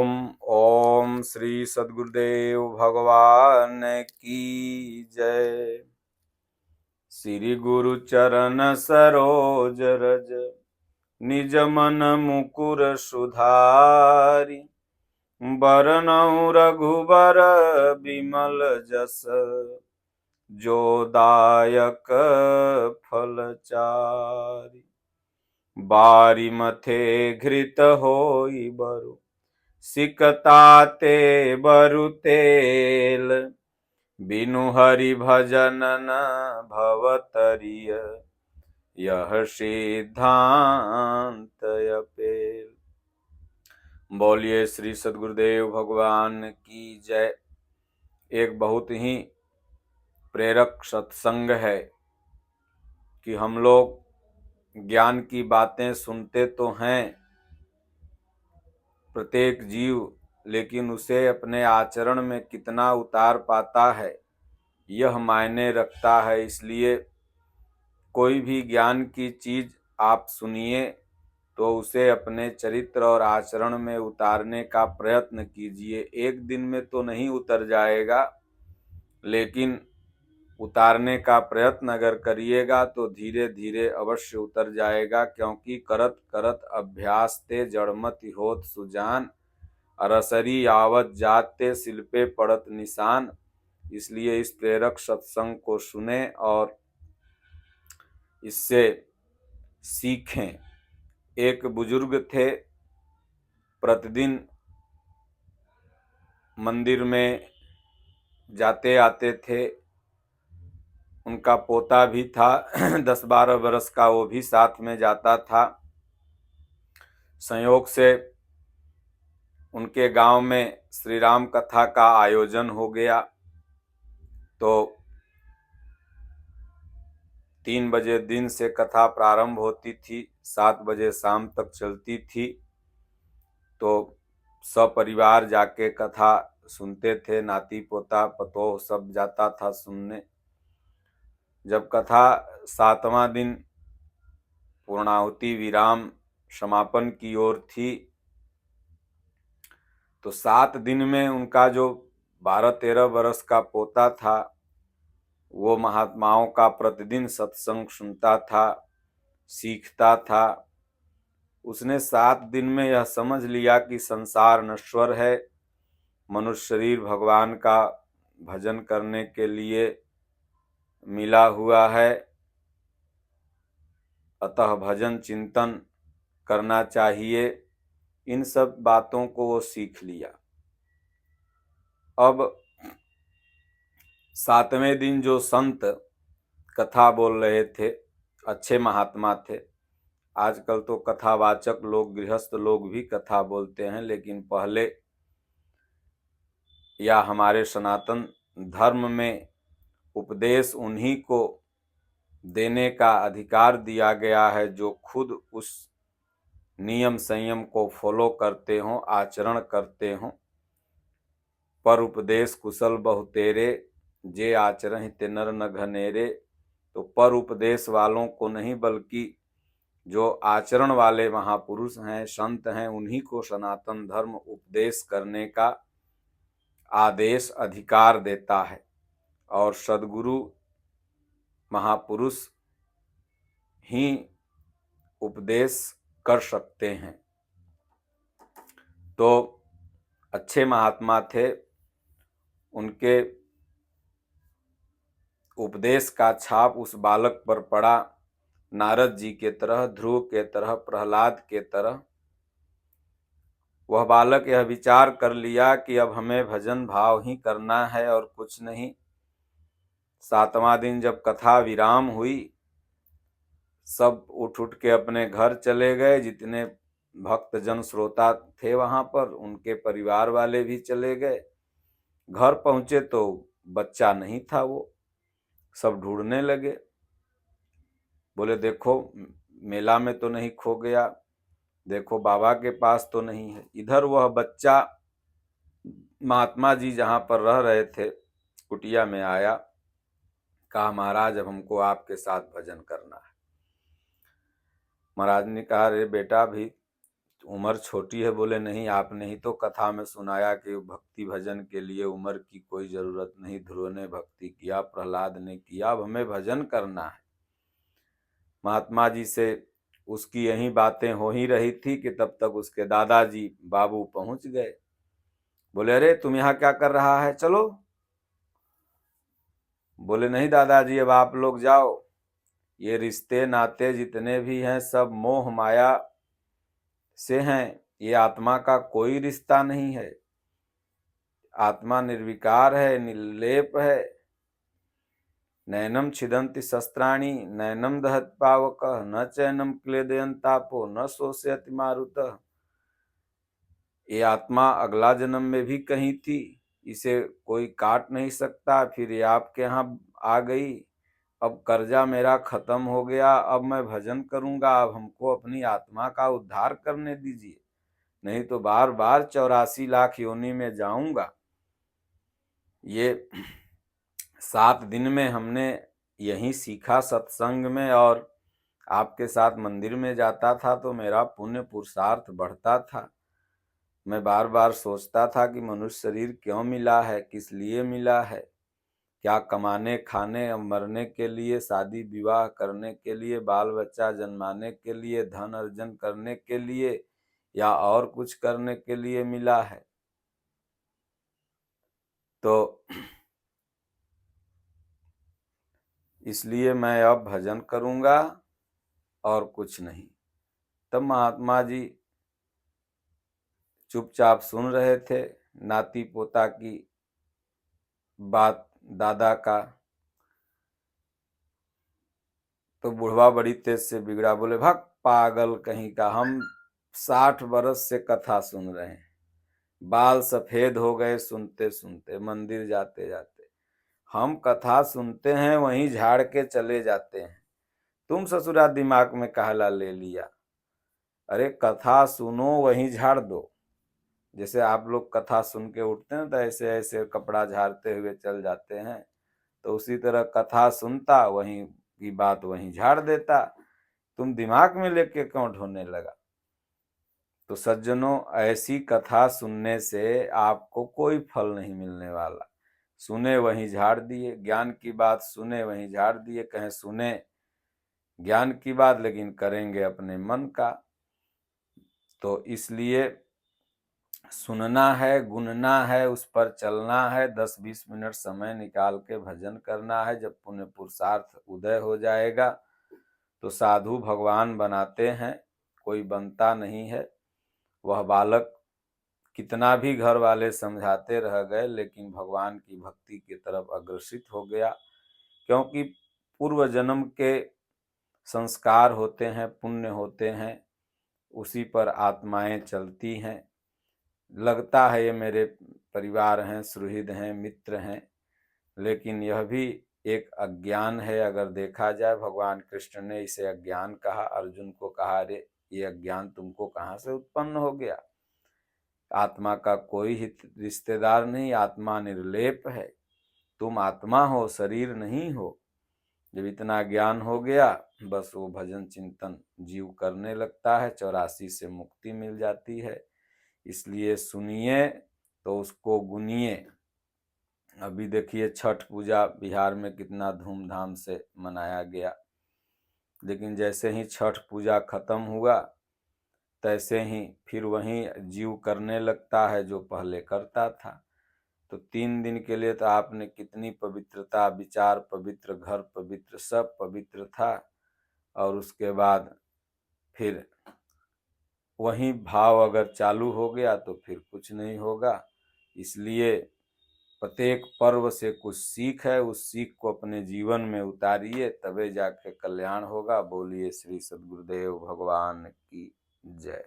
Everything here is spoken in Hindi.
ओम श्री सद्गुरुदेव भगवान की जय। श्री गुरु चरण सरोज रज निज मन मुकुर सुधारि। बरनउँ रघुबर बिमल जस जो दायक फल चारि। बारी मथे घृत होई बरु सिकताते बरु तेल। बिनु हरि भजन न भवतरिय यह सिद्धांत अपेल। बोलिए श्री सद्गुरुदेव भगवान की जय। एक बहुत ही प्रेरक सत्संग है कि हम लोग ज्ञान की बातें सुनते तो हैं प्रत्येक जीव, लेकिन उसे अपने आचरण में कितना उतार पाता है यह मायने रखता है। इसलिए कोई भी ज्ञान की चीज आप सुनिए तो उसे अपने चरित्र और आचरण में उतारने का प्रयत्न कीजिए। एक दिन में तो नहीं उतर जाएगा, लेकिन उतारने का प्रयत्न अगर करिएगा तो धीरे धीरे अवश्य उतर जाएगा। क्योंकि करत करत अभ्यास ते जड़मति होत सुजान। अरसरी आवत जाते शिल्पे पड़त निशान। इसलिए इस प्रेरक सत्संग को सुने और इससे सीखें। एक बुजुर्ग थे, प्रतिदिन मंदिर में जाते आते थे। उनका पोता भी था 10-12 वर्ष का, वो भी साथ में जाता था। संयोग से उनके गांव में श्री राम कथा का आयोजन हो गया। तो 3 बजे दिन से कथा प्रारंभ होती थी, 7 बजे शाम तक चलती थी। तो सपरिवार जाके कथा सुनते थे, नाती पोता पतोह सब जाता था सुनने। जब कथा 7वां दिन पूर्णाहुति विराम समापन की ओर थी तो 7 दिन में उनका जो 12-13 वर्ष का पोता था वो महात्माओं का प्रतिदिन सत्संग सुनता था, सीखता था। उसने 7 दिन में यह समझ लिया कि संसार नश्वर है, मनुष्य शरीर भगवान का भजन करने के लिए मिला हुआ है, अतः भजन चिंतन करना चाहिए। इन सब बातों को वो सीख लिया। अब 7वें दिन जो संत कथा बोल रहे थे, अच्छे महात्मा थे। आजकल तो कथावाचक लोग, गृहस्थ लोग भी कथा बोलते हैं, लेकिन पहले या हमारे सनातन धर्म में उपदेश उन्हीं को देने का अधिकार दिया गया है जो खुद उस नियम संयम को फॉलो करते हों, आचरण करते हों। पर उपदेश कुशल बहु तेरे, जे आचरण ते नर न घनेरे। तो पर उपदेश वालों को नहीं, बल्कि जो आचरण वाले महापुरुष हैं, संत हैं, उन्हीं को सनातन धर्म उपदेश करने का आदेश अधिकार देता है। और सद्गुरु महापुरुष ही उपदेश कर सकते हैं। तो अच्छे महात्मा थे, उनके उपदेश का छाप उस बालक पर पड़ा। नारद जी के तरह, ध्रुव के तरह, प्रहलाद के तरह वह बालक यह विचार कर लिया कि अब हमें भजन भाव ही करना है और कुछ नहीं। 7वां दिन जब कथा विराम हुई, सब उठ के अपने घर चले गए। जितने भक्त जन श्रोता थे वहां पर, उनके परिवार वाले भी चले गए। घर पहुंचे तो बच्चा नहीं था, वो सब ढूंढने लगे। बोले देखो मेला में तो नहीं खो गया, देखो बाबा के पास तो नहीं है। इधर वह बच्चा महात्मा जी जहां पर रह रहे थे कुटिया में आया, कहा महाराज अब हमको आपके साथ भजन करना है। महाराज ने कहा अरे बेटा, अभी उम्र छोटी है। बोले नहीं, आपने ही तो कथा में सुनाया कि भक्ति भजन के लिए उम्र की कोई जरूरत नहीं। ध्रुव ने भक्ति किया, प्रहलाद ने किया, अब हमें भजन करना है। महात्मा जी से उसकी यही बातें हो ही रही थी कि तब तक उसके दादाजी बाबू पहुंच गए। बोले अरे तुम यहाँ क्या कर रहा है, चलो। बोले नहीं दादाजी, अब आप लोग जाओ। ये रिश्ते नाते जितने भी हैं सब मोह माया से हैं। ये आत्मा का कोई रिश्ता नहीं है। आत्मा निर्विकार है, निर्लेप है। नैनम छिदन्ति शस्त्राणि नैनम दहत पावकः न चैनम क्लेदयन्तापो न शोषयति मारुतः। ये आत्मा अगला जन्म में भी कहीं थी, इसे कोई काट नहीं सकता। फिर ये आपके यहाँ आ गई। अब कर्जा मेरा खत्म हो गया, अब मैं भजन करूंगा। अब हमको अपनी आत्मा का उद्धार करने दीजिए, नहीं तो बार बार 84 लाख योनि में जाऊंगा। ये 7 दिन में हमने यही सीखा सत्संग में, और आपके साथ मंदिर में जाता था तो मेरा पुण्य पुरुषार्थ बढ़ता था। मैं बार बार सोचता था कि मनुष्य शरीर क्यों मिला है, किस लिए मिला है। क्या कमाने खाने मरने के लिए, शादी विवाह करने के लिए, बाल बच्चा जन्माने के लिए, धन अर्जन करने के लिए, या और कुछ करने के लिए मिला है। तो इसलिए मैं अब भजन करूंगा और कुछ नहीं। तब महात्मा जी चुपचाप सुन रहे थे नाती पोता की बात, दादा का। तो बुढ़वा बड़ी तेज से बिगड़ा। बोले भाग पागल कहीं का, हम 60 बरस से कथा सुन रहे हैं, बाल सफेद हो गए सुनते सुनते, मंदिर जाते जाते। हम कथा सुनते हैं वहीं झाड़ के चले जाते हैं, तुम ससुरा दिमाग में कहला ले लिया। अरे कथा सुनो वहीं झाड़ दो। जैसे आप लोग कथा सुन के उठते हैं तो ऐसे ऐसे कपड़ा झाड़ते हुए चल जाते हैं, तो उसी तरह कथा सुनता वहीं की बात वहीं झाड़ देता। तुम दिमाग में लेके क्यों ढोने लगा। तो सज्जनों, ऐसी कथा सुनने से आपको कोई फल नहीं मिलने वाला। सुने वहीं झाड़ दिए, ज्ञान की बात सुने वहीं झाड़ दिए। कहें सुने ज्ञान की बात लेकिन करेंगे अपने मन का। तो इसलिए सुनना है, गुनना है, उस पर चलना है। 10-20 मिनट समय निकाल के भजन करना है। जब पुण्य पुरुषार्थ उदय हो जाएगा तो साधु भगवान बनाते हैं, कोई बनता नहीं है। वह बालक कितना भी घर वाले समझाते रह गए लेकिन भगवान की भक्ति की तरफ अग्रसित हो गया, क्योंकि पूर्व जन्म के संस्कार होते हैं, पुण्य होते हैं, उसी पर आत्माएं चलती हैं। लगता है ये मेरे परिवार हैं, सुहृद हैं, मित्र हैं, लेकिन यह भी एक अज्ञान है। अगर देखा जाए, भगवान कृष्ण ने इसे अज्ञान कहा। अर्जुन को कहा अरे ये अज्ञान तुमको कहाँ से उत्पन्न हो गया। आत्मा का कोई हित रिश्तेदार नहीं, आत्मा निर्लेप है। तुम आत्मा हो, शरीर नहीं हो। जब इतना ज्ञान हो गया, बस वो भजन चिंतन जीव करने लगता है, 84 से मुक्ति मिल जाती है। इसलिए सुनिए तो उसको गुनिए। अभी देखिए छठ पूजा बिहार में कितना धूमधाम से मनाया गया, लेकिन जैसे ही छठ पूजा खत्म हुआ तैसे ही फिर वही जीव करने लगता है जो पहले करता था। तो 3 दिन के लिए तो आपने कितनी पवित्रता, विचार पवित्र, घर पवित्र, सब पवित्र था, और उसके बाद फिर वही भाव अगर चालू हो गया तो फिर कुछ नहीं होगा। इसलिए प्रत्येक पर्व से कुछ सीख है, उस सीख को अपने जीवन में उतारिए, तबे जाके कल्याण होगा। बोलिए श्री सद्गुरुदेव भगवान की जय।